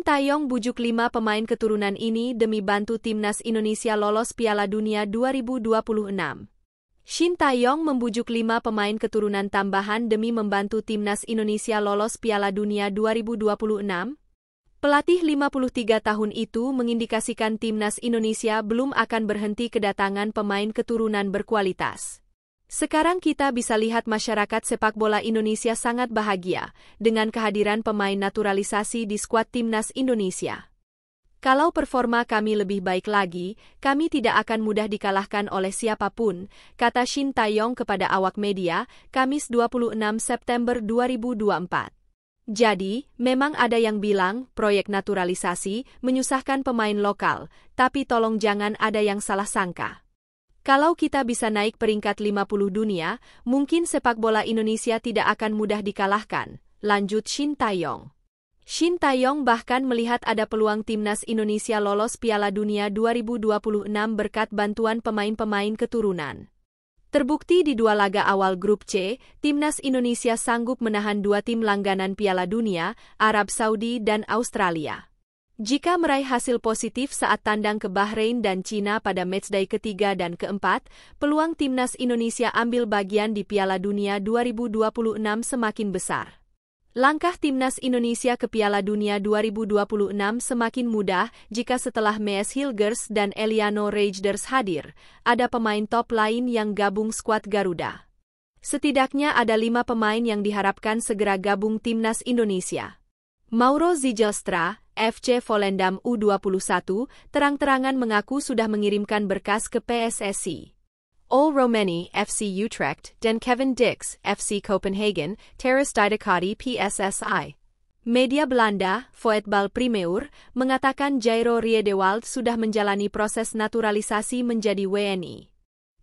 Shin Tae-yong bujuk 5 pemain keturunan ini demi bantu timnas Indonesia lolos Piala Dunia 2026. Shin Tae-yong membujuk 5 pemain keturunan tambahan demi membantu timnas Indonesia lolos Piala Dunia 2026. Pelatih 53 tahun itu mengindikasikan timnas Indonesia belum akan berhenti kedatangan pemain keturunan berkualitas. Sekarang kita bisa lihat masyarakat sepak bola Indonesia sangat bahagia dengan kehadiran pemain naturalisasi di skuad timnas Indonesia. Kalau performa kami lebih baik lagi, kami tidak akan mudah dikalahkan oleh siapapun, kata Shin Tae-yong kepada awak media, Kamis 26 September 2024. Jadi, memang ada yang bilang proyek naturalisasi menyusahkan pemain lokal, tapi tolong jangan ada yang salah sangka. Kalau kita bisa naik peringkat 50 dunia, mungkin sepak bola Indonesia tidak akan mudah dikalahkan, lanjut Shin Tae-yong. Shin Tae-yong bahkan melihat ada peluang timnas Indonesia lolos Piala Dunia 2026 berkat bantuan pemain-pemain keturunan. Terbukti di 2 laga awal grup C, timnas Indonesia sanggup menahan 2 tim langganan Piala Dunia, Arab Saudi dan Australia. Jika meraih hasil positif saat tandang ke Bahrain dan Cina pada matchday ketiga dan keempat, peluang timnas Indonesia ambil bagian di Piala Dunia 2026 semakin besar. Langkah timnas Indonesia ke Piala Dunia 2026 semakin mudah jika setelah Mees Hilgers dan Eliano Reijnders hadir, ada pemain top lain yang gabung skuad Garuda. Setidaknya ada 5 pemain yang diharapkan segera gabung timnas Indonesia. Mauro Zijlstra, FC Volendam U21, terang-terangan mengaku sudah mengirimkan berkas ke PSSI. Ol Romeni, FC Utrecht, dan Kevin Dix, FC Copenhagen, teres didekati PSSI. Media Belanda, Voetbal Primeur, mengatakan Jairo Riedewald sudah menjalani proses naturalisasi menjadi WNI.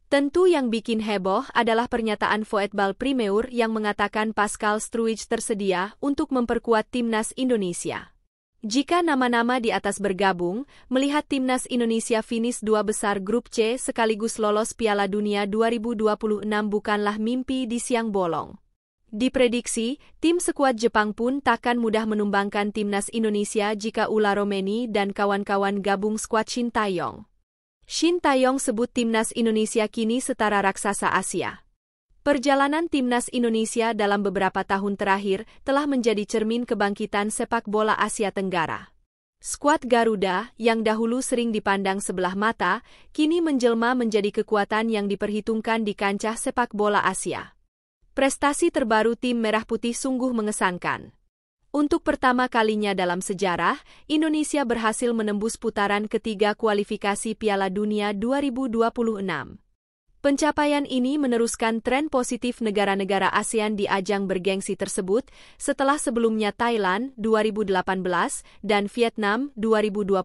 Tentu yang bikin heboh adalah pernyataan Voetbal Primeur yang mengatakan Pascal Struijk tersedia untuk memperkuat timnas Indonesia. Jika nama-nama di atas bergabung, melihat timnas Indonesia finish 2 besar grup C sekaligus lolos Piala Dunia 2026 bukanlah mimpi di siang bolong. Diprediksi, tim skuad Jepang pun takkan mudah menumbangkan timnas Indonesia jika Ula Romeni dan kawan-kawan gabung skuad Shin Tae-yong. Shin Tae-yong sebut timnas Indonesia kini setara raksasa Asia. Perjalanan timnas Indonesia dalam beberapa tahun terakhir telah menjadi cermin kebangkitan sepak bola Asia Tenggara. Skuad Garuda, yang dahulu sering dipandang sebelah mata, kini menjelma menjadi kekuatan yang diperhitungkan di kancah sepak bola Asia. Prestasi terbaru tim Merah Putih sungguh mengesankan. Untuk pertama kalinya dalam sejarah, Indonesia berhasil menembus putaran ketiga kualifikasi Piala Dunia 2026. Pencapaian ini meneruskan tren positif negara-negara ASEAN di ajang bergengsi tersebut setelah sebelumnya Thailand 2018 dan Vietnam 2022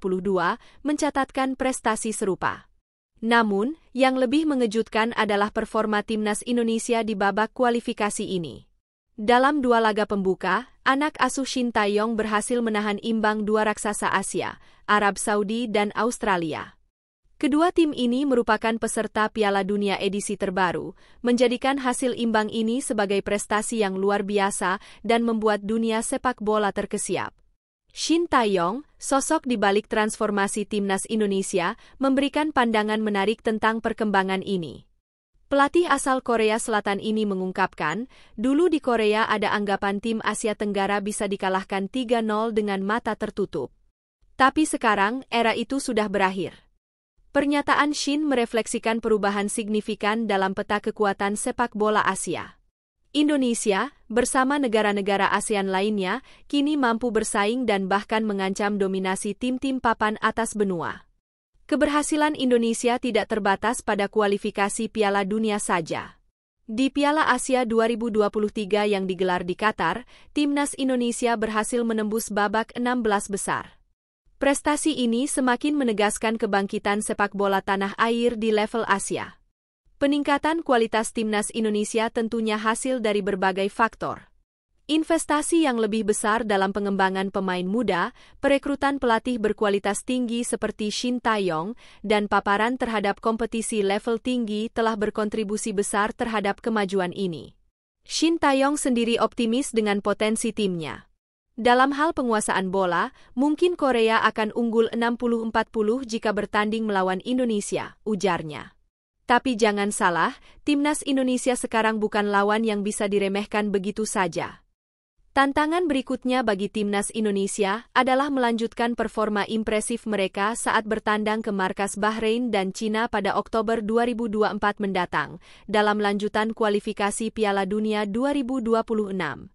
mencatatkan prestasi serupa. Namun, yang lebih mengejutkan adalah performa timnas Indonesia di babak kualifikasi ini. Dalam 2 laga pembuka, anak asuh Shin Tae-yong berhasil menahan imbang 2 raksasa Asia, Arab Saudi dan Australia. Kedua tim ini merupakan peserta Piala Dunia edisi terbaru, menjadikan hasil imbang ini sebagai prestasi yang luar biasa dan membuat dunia sepak bola terkesiap. Shin Tae-yong, sosok di balik transformasi timnas Indonesia, memberikan pandangan menarik tentang perkembangan ini. Pelatih asal Korea Selatan ini mengungkapkan, dulu di Korea ada anggapan tim Asia Tenggara bisa dikalahkan 3-0 dengan mata tertutup. Tapi sekarang, era itu sudah berakhir. Pernyataan Shin merefleksikan perubahan signifikan dalam peta kekuatan sepak bola Asia. Indonesia, bersama negara-negara ASEAN lainnya, kini mampu bersaing dan bahkan mengancam dominasi tim-tim papan atas benua. Keberhasilan Indonesia tidak terbatas pada kualifikasi Piala Dunia saja. Di Piala Asia 2023 yang digelar di Qatar, timnas Indonesia berhasil menembus babak 16 besar. Prestasi ini semakin menegaskan kebangkitan sepak bola tanah air di level Asia. Peningkatan kualitas timnas Indonesia tentunya hasil dari berbagai faktor. Investasi yang lebih besar dalam pengembangan pemain muda, perekrutan pelatih berkualitas tinggi seperti Shin Tae-yong, dan paparan terhadap kompetisi level tinggi telah berkontribusi besar terhadap kemajuan ini. Shin Tae-yong sendiri optimis dengan potensi timnya. Dalam hal penguasaan bola, mungkin Korea akan unggul 60-40 jika bertanding melawan Indonesia, ujarnya. Tapi jangan salah, timnas Indonesia sekarang bukan lawan yang bisa diremehkan begitu saja. Tantangan berikutnya bagi timnas Indonesia adalah melanjutkan performa impresif mereka saat bertandang ke markas Bahrain dan Cina pada Oktober 2024 mendatang, dalam lanjutan kualifikasi Piala Dunia 2026.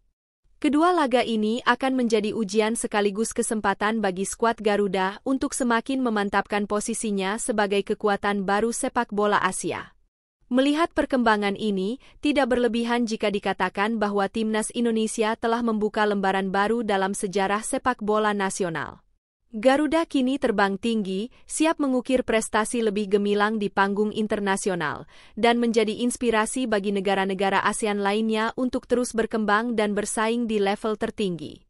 Kedua laga ini akan menjadi ujian sekaligus kesempatan bagi skuad Garuda untuk semakin memantapkan posisinya sebagai kekuatan baru sepak bola Asia. Melihat perkembangan ini, tidak berlebihan jika dikatakan bahwa timnas Indonesia telah membuka lembaran baru dalam sejarah sepak bola nasional. Garuda kini terbang tinggi, siap mengukir prestasi lebih gemilang di panggung internasional, dan menjadi inspirasi bagi negara-negara ASEAN lainnya untuk terus berkembang dan bersaing di level tertinggi.